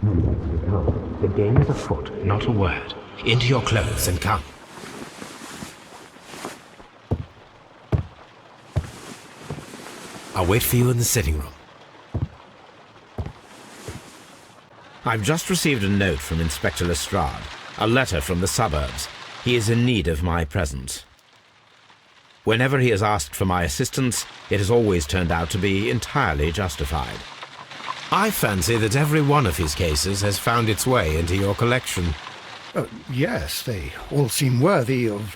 The game is afoot. Not a word. Into your clothes and come. I'll wait for you in the sitting room. I've just received a note from Inspector Lestrade, a letter from the suburbs. He is in need of my presence. Whenever he has asked for my assistance, it has always turned out to be entirely justified. I fancy that every one of his cases has found its way into your collection. Yes, they all seem worthy of...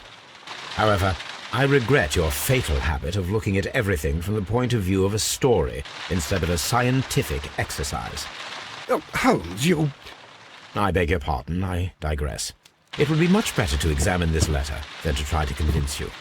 However, I regret your fatal habit of looking at everything from the point of view of a story instead of a scientific exercise. Holmes, you... I beg your pardon, I digress. It would be much better to examine this letter than to try to convince you.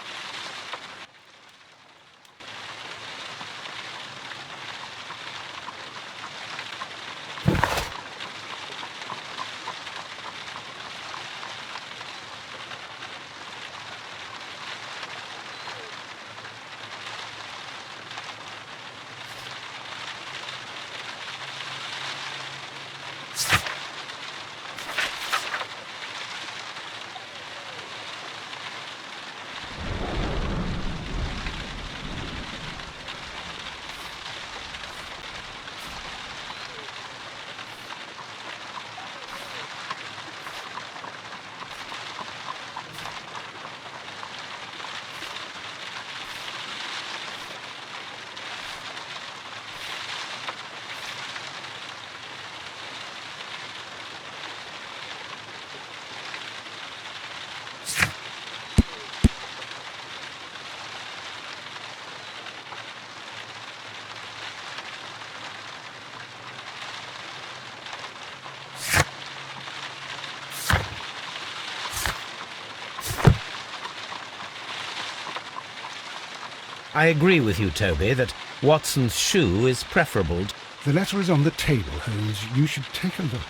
I agree with you, Toby, that Watson's shoe is preferable. The letter is on the table, Holmes. You should take a look.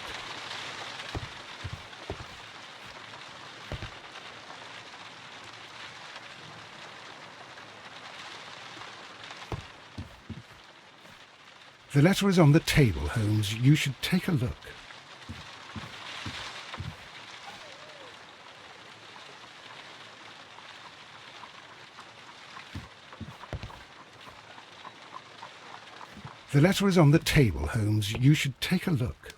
The letter is on the table, Holmes. You should take a look. The letter is on the table, Holmes. You should take a look.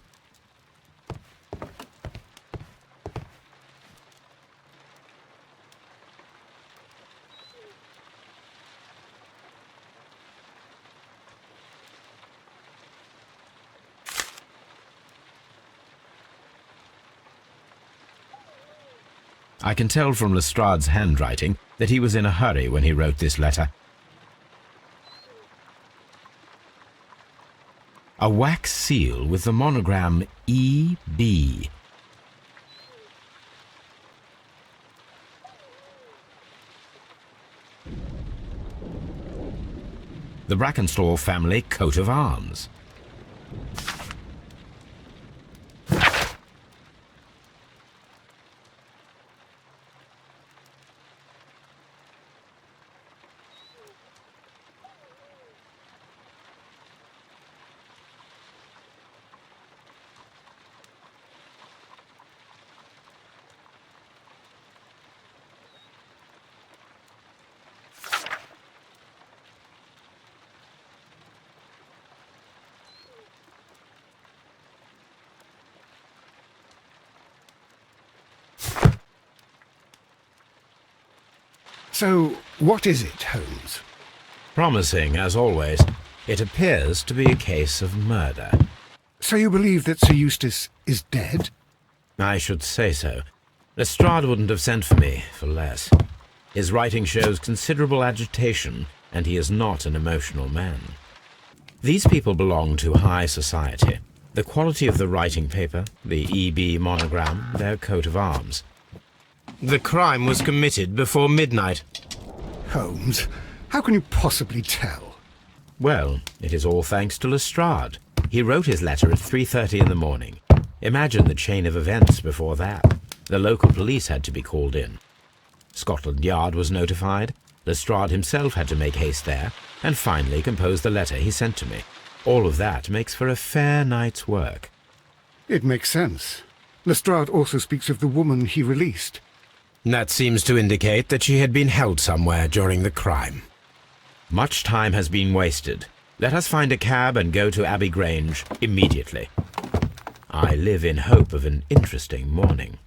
I can tell from Lestrade's handwriting that he was in a hurry when he wrote this letter. A wax seal with the monogram E.B. The Brackenstall family coat of arms. So, what is it, Holmes? Promising, as always. It appears to be a case of murder. So you believe that Sir Eustace is dead? I should say so. Lestrade wouldn't have sent for me for less. His writing shows considerable agitation, and he is not an emotional man. These people belong to high society. The quality of the writing paper, the E.B. monogram, their coat of arms. The crime was committed before midnight. Holmes, how can you possibly tell? Well, it is all thanks to Lestrade. He wrote his letter at 3:30 in the morning. Imagine the chain of events before that. The local police had to be called in. Scotland Yard was notified. Lestrade himself had to make haste there, and finally compose the letter he sent to me. All of that makes for a fair night's work. It makes sense. Lestrade also speaks of the woman he released. That seems to indicate that she had been held somewhere during the crime. Much time has been wasted. Let us find a cab and go to Abbey Grange immediately. I live in hope of an interesting morning.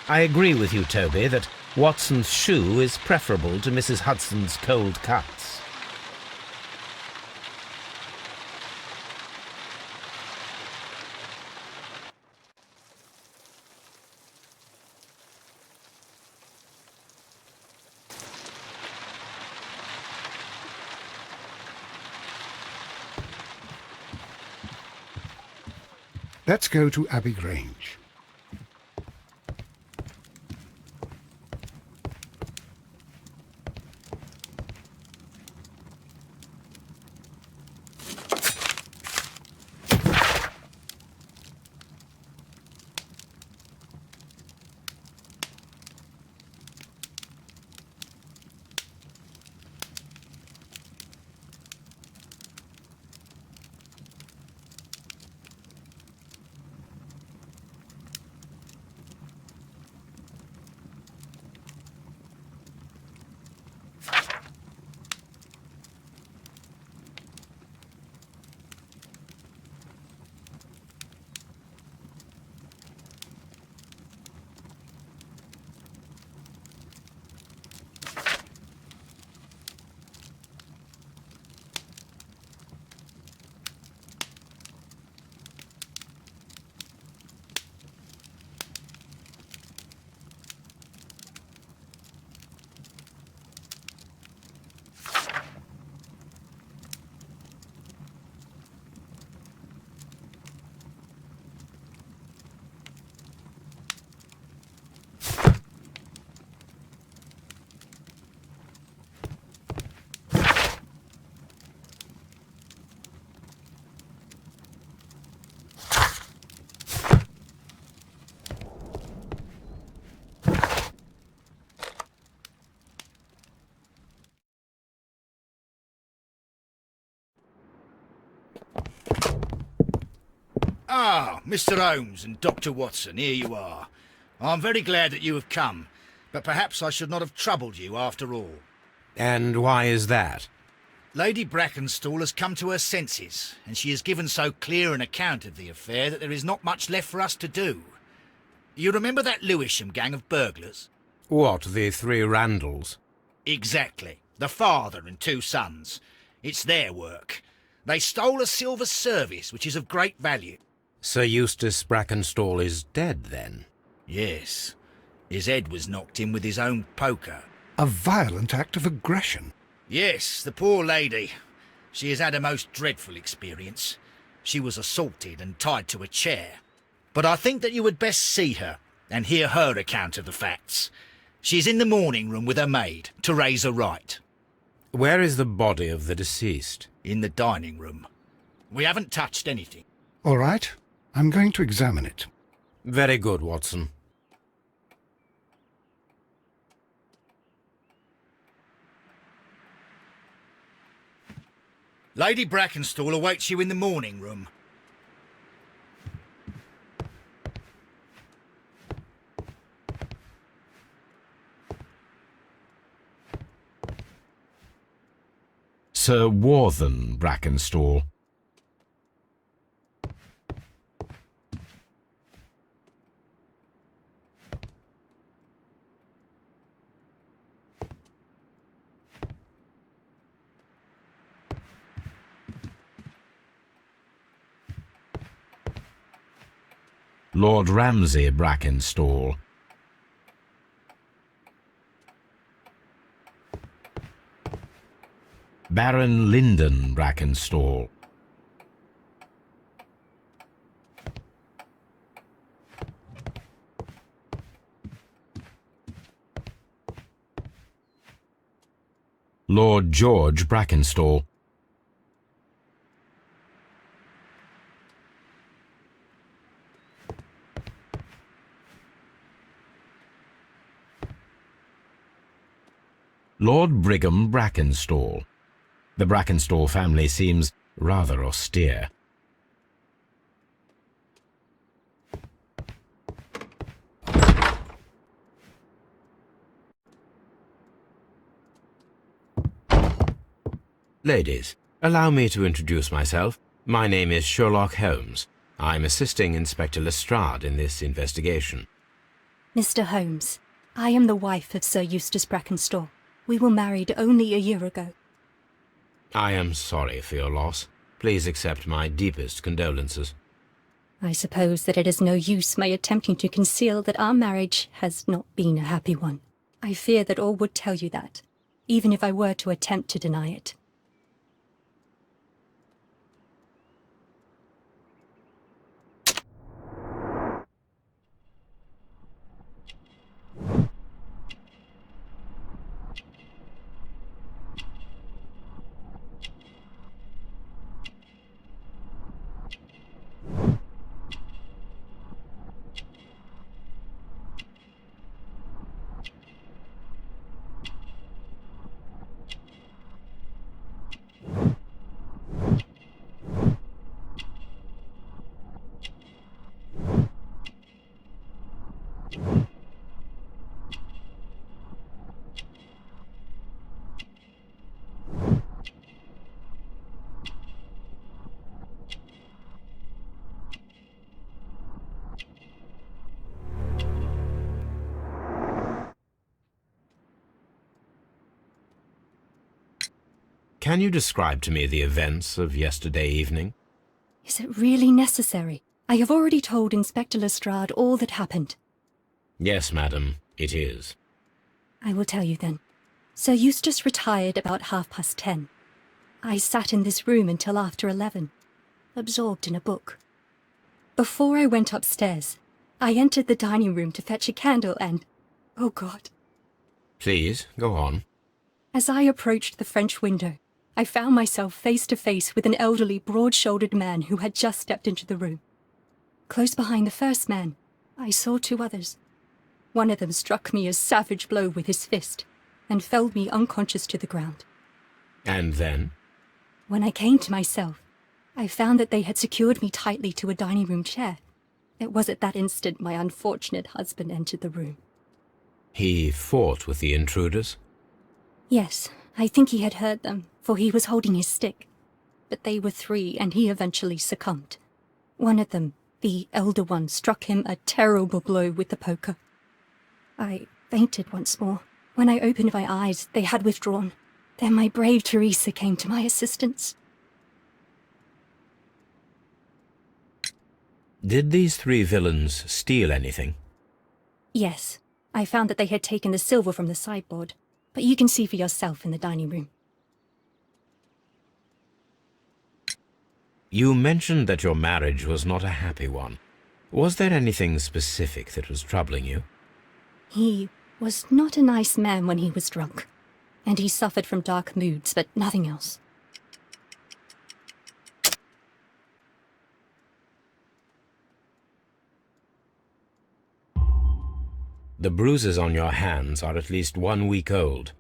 I agree with you, Toby, that Watson's shoe is preferable to Mrs. Hudson's cold cuts. Let's go to Abbey Grange. Ah, Mr. Holmes and Dr. Watson, here you are. I'm very glad that you have come, but perhaps I should not have troubled you after all. And why is that? Lady Brackenstall has come to her senses, and she has given so clear an account of the affair that there is not much left for us to do. You remember that Lewisham gang of burglars? What, the three Randalls? Exactly. The father and two sons. It's their work. They stole a silver service, which is of great value. Sir Eustace Brackenstall is dead, then? Yes. His head was knocked in with his own poker. A violent act of aggression. Yes, the poor lady. She has had a most dreadful experience. She was assaulted and tied to a chair. But I think that you would best see her and hear her account of the facts. She's in the morning room with her maid to raise a right. Where is the body of the deceased? In the dining room. We haven't touched anything. All right, I'm going to examine it. Very good, Watson. Lady Brackenstall awaits you in the morning room. Sir Warthen Brackenstall. Lord Ramsay Brackenstall. Baron Lyndon Brackenstall. Lord George Brackenstall. Lord Brigham Brackenstall. The Brackenstall family seems rather austere. Ladies, allow me to introduce myself. My name is Sherlock Holmes. I'm assisting Inspector Lestrade in this investigation. Mr. Holmes, I am the wife of Sir Eustace Brackenstall. We were married only a year ago. I am sorry for your loss. Please accept my deepest condolences. I suppose that it is no use my attempting to conceal that our marriage has not been a happy one. I fear that all would tell you that, even if I were to attempt to deny it. Can you describe to me the events of yesterday evening? Is it really necessary? I have already told Inspector Lestrade all that happened. Yes, madam, it is. I will tell you then. Sir Eustace retired about 10:30. I sat in this room until after 11, absorbed in a book. Before I went upstairs, I entered the dining room to fetch a candle and... oh God. Please, go on. As I approached the French window, I found myself face to face with an elderly, broad-shouldered man who had just stepped into the room. Close behind the first man, I saw two others. One of them struck me a savage blow with his fist and felled me unconscious to the ground. And then? When I came to myself, I found that they had secured me tightly to a dining room chair. It was at that instant my unfortunate husband entered the room. He fought with the intruders? Yes, I think he had heard them, for he was holding his stick. But they were three, and he eventually succumbed. One of them, the elder one, struck him a terrible blow with the poker. I fainted once more. When I opened my eyes, they had withdrawn. Then my brave Teresa came to my assistance. Did these three villains steal anything? Yes, I found that they had taken the silver from the sideboard, but you can see for yourself in the dining room. You mentioned that your marriage was not a happy one. Was there anything specific that was troubling you? He was not a nice man when he was drunk, and he suffered from dark moods, but nothing else. The bruises on your hands are at least 1 week old.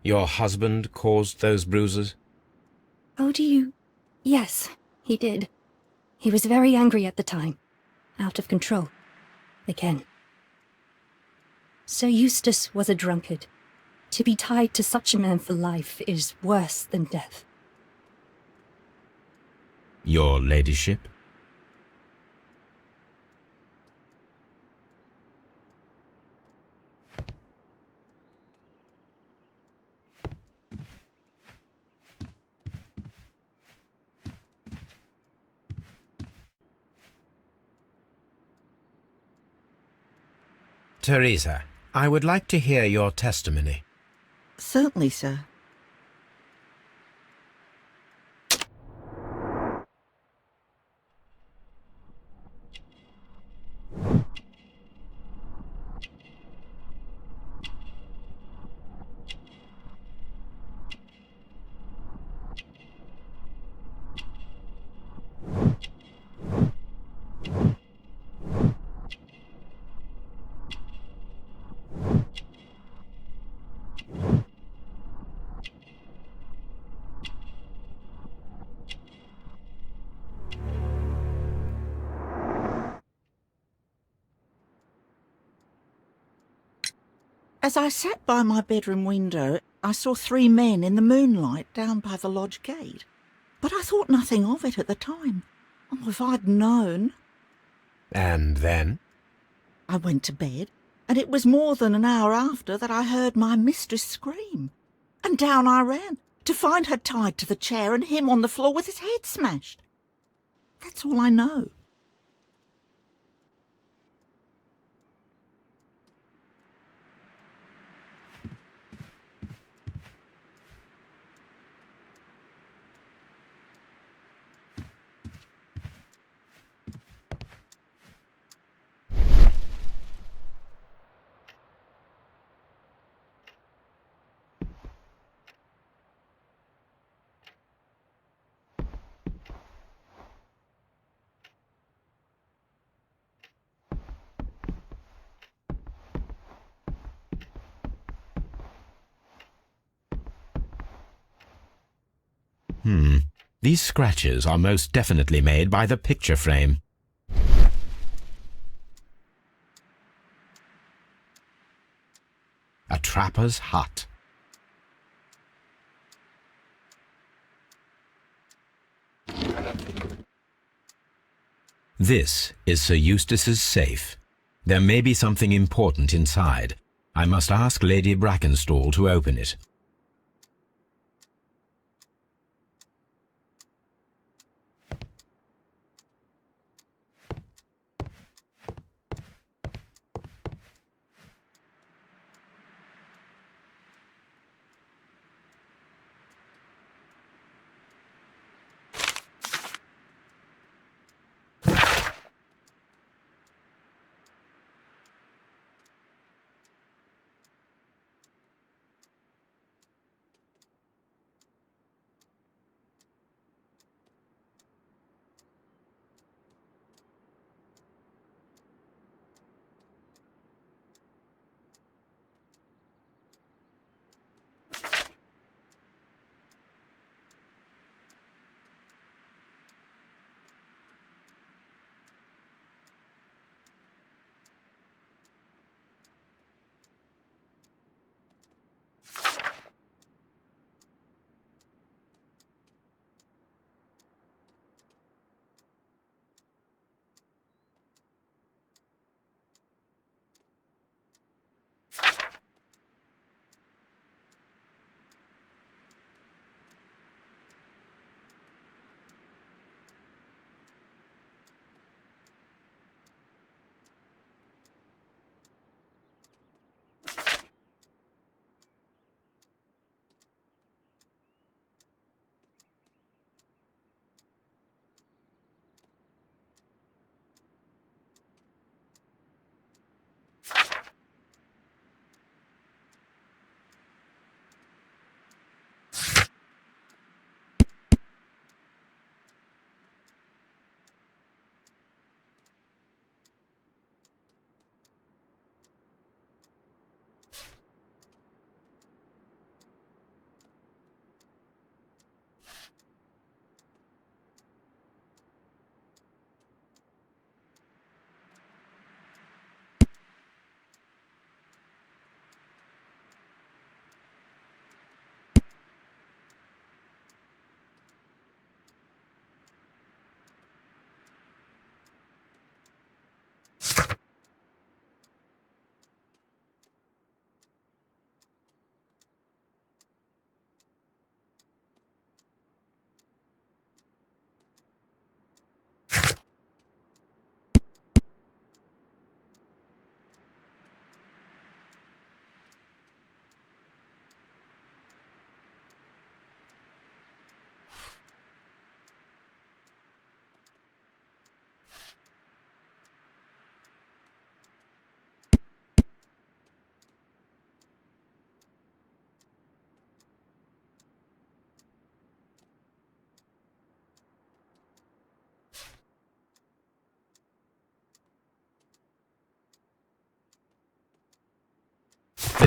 Your husband caused those bruises? How do you Yes, he did. He was very angry at the time. Out of control. Again. Sir Eustace was a drunkard. To be tied to such a man for life is worse than death. Your ladyship? Teresa, I would like to hear your testimony. Certainly, sir. As I sat by my bedroom window, I saw 3 men in the moonlight down by the lodge gate. But I thought nothing of it at the time. Oh, if I'd known. And then? I went to bed, and it was more than an hour after that I heard my mistress scream. And down I ran, to find her tied to the chair and him on the floor with his head smashed. That's all I know. These scratches are most definitely made by the picture frame. A trapper's hut. This is Sir Eustace's safe. There may be something important inside. I must ask Lady Brackenstall to open it.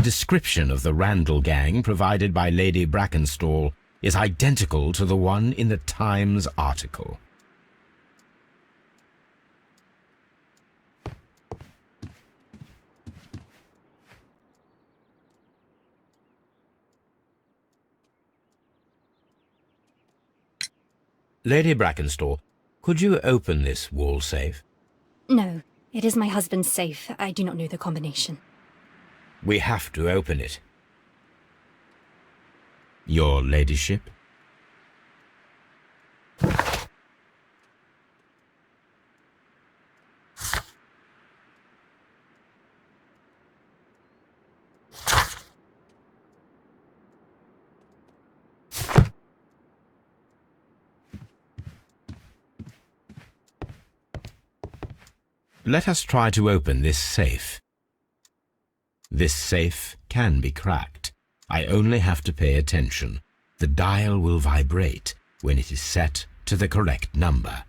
description of the Randall gang provided by Lady Brackenstall is identical to the one in the Times article. Lady Brackenstall, could you open this wall safe? No, it is my husband's safe. I do not know the combination. We have to open it. Your ladyship? Let us try to open this safe. This safe can be cracked. I only have to pay attention. The dial will vibrate when it is set to the correct number.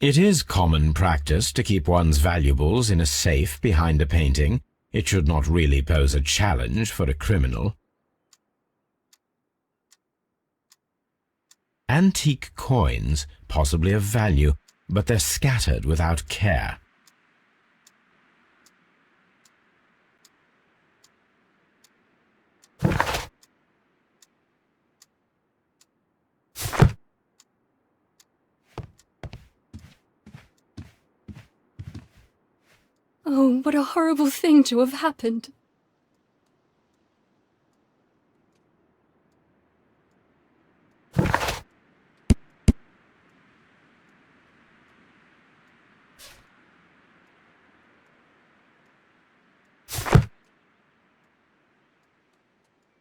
It is common practice to keep one's valuables in a safe behind a painting. It should not really pose a challenge for a criminal. Antique coins, possibly of value, but they're scattered without care. Oh, what a horrible thing to have happened.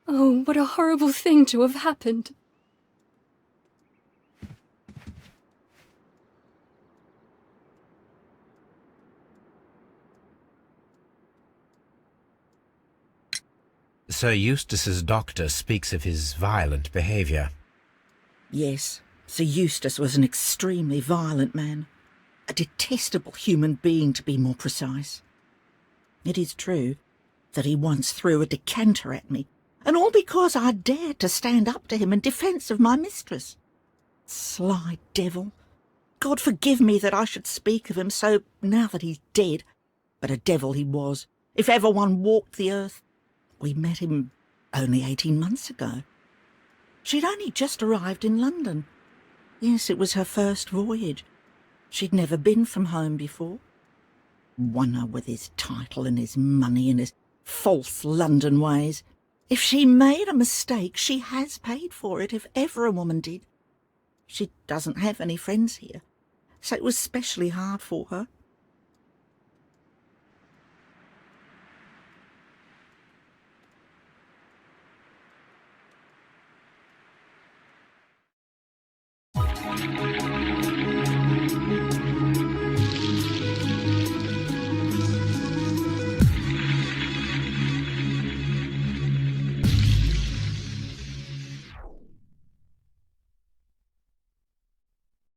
Oh, what a horrible thing to have happened. Sir Eustace's doctor speaks of his violent behaviour. Yes, Sir Eustace was an extremely violent man. A detestable human being, to be more precise. It is true that he once threw a decanter at me, and all because I dared to stand up to him in defence of my mistress. Sly devil! God forgive me that I should speak of him so now that he's dead, but a devil he was, if ever one walked the earth. We met him only 18 months ago. She'd only just arrived in London. Yes, it was her first voyage. She'd never been from home before. Wonder with his title and his money and his false London ways. If she made a mistake, she has paid for it, if ever a woman did. She doesn't have any friends here, so it was specially hard for her.